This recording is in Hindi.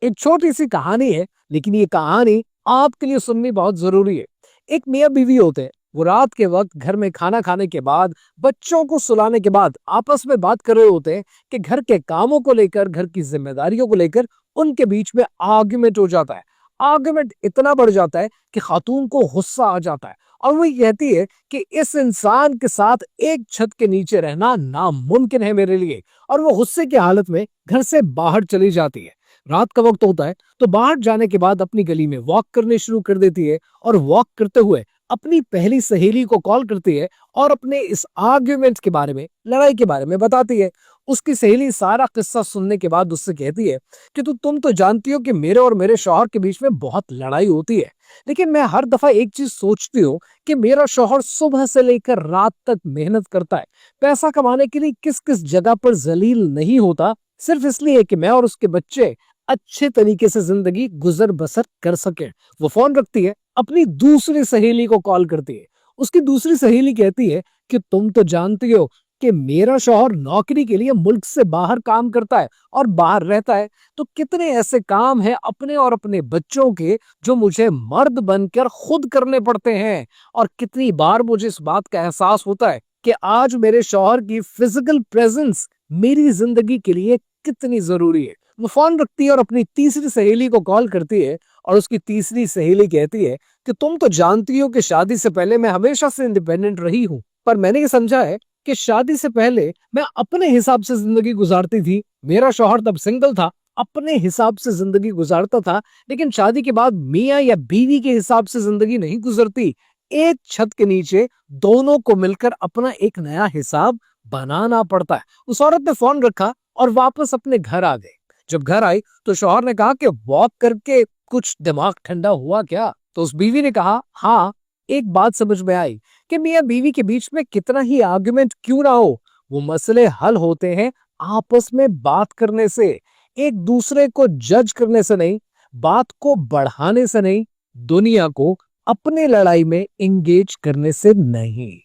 एक छोटी सी कहानी है, लेकिन ये कहानी आपके लिए सुननी बहुत जरूरी है। एक मियाँ बीवी होते हैं। वो रात के वक्त घर में खाना खाने के बाद, बच्चों को सुलाने के बाद आपस में बात कर रहे होते हैं कि घर के कामों को लेकर, घर की जिम्मेदारियों को लेकर उनके बीच में आर्गुमेंट हो जाता है। आर्गुमेंट इतना बढ़ जाता है कि खातून को गुस्सा आ जाता है और वो ये कहती है कि इस इंसान के साथ एक छत के नीचे रहना नामुमकिन है मेरे लिए, और वो गुस्से की हालत में घर से बाहर चली जाती है। रात का वक्त होता है तो बाहर जाने के बाद अपनी गली में वॉक करने शुरू कर देती है, और वॉक करते हुए अपनी पहली सहेली को कॉल करती है और अपने इस आर्ग्यूमेंट के बारे में, लड़ाई के बारे में बताती है। उसकी सहेली सारा किस्सा सुनने के बाद उससे कहती है कि तुम तो जानती हो कि मेरे और मेरे शौहर के बीच में बहुत लड़ाई होती है, लेकिन मैं हर दफा एक चीज सोचती हूँ कि मेरा शौहर सुबह से लेकर रात तक मेहनत करता है, पैसा कमाने के लिए किस किस जगह पर जलील नहीं होता, सिर्फ इसलिए कि मैं और उसके बच्चे अच्छे तरीके से जिंदगी गुजर बसर कर सके। वो फोन रखती है, अपनी दूसरी सहेली को कॉल करती है। उसकी दूसरी सहेली कहती है कि तुम तो जानती हो कि मेरा शौहर नौकरी के लिए मुल्क से बाहर काम करता है और बाहर रहता है, तो कितने ऐसे काम हैं अपने और अपने बच्चों के जो मुझे मर्द बनकर खुद करने पड़ते हैं। और कितनी बार मुझे इस बात का एहसास होता है कि आज मेरे शौहर की फिजिकल प्रेजेंस मेरी जिंदगी के लिए कितनी जरूरी है। वो फोन रखती है और अपनी तीसरी सहेली को कॉल करती है, और उसकी तीसरी सहेली कहती है कि तुम तो जानती हो कि शादी से पहले मैं हमेशा से इंडिपेंडेंट रही हूँ, पर मैंने ये समझा है कि शादी से पहले मैं अपने हिसाब से जिंदगी गुजारती थी। मेरा शौहर तब सिंगल था, अपने हिसाब से जिंदगी गुजारता था, लेकिन शादी के बाद मियाँ या बीवी के हिसाब से जिंदगी नहीं गुजरती। एक छत के नीचे दोनों को मिलकर अपना एक नया हिसाब बनाना पड़ता है। उस औरत ने फोन रखा और वापस अपने घर आ गई। जब घर आई तो शौहर ने कहा कि वॉक करके कुछ दिमाग ठंडा हुआ क्या? तो उस बीवी ने कहा, हाँ, एक बात समझ में आई कि मियाँ बीवी के बीच में कितना ही आर्गुमेंट क्यों ना हो, वो मसले हल होते हैं आपस में बात करने से, एक दूसरे को जज करने से नहीं, बात को बढ़ाने से नहीं, दुनिया को अपने लड़ाई में एंगेज करने से नहीं।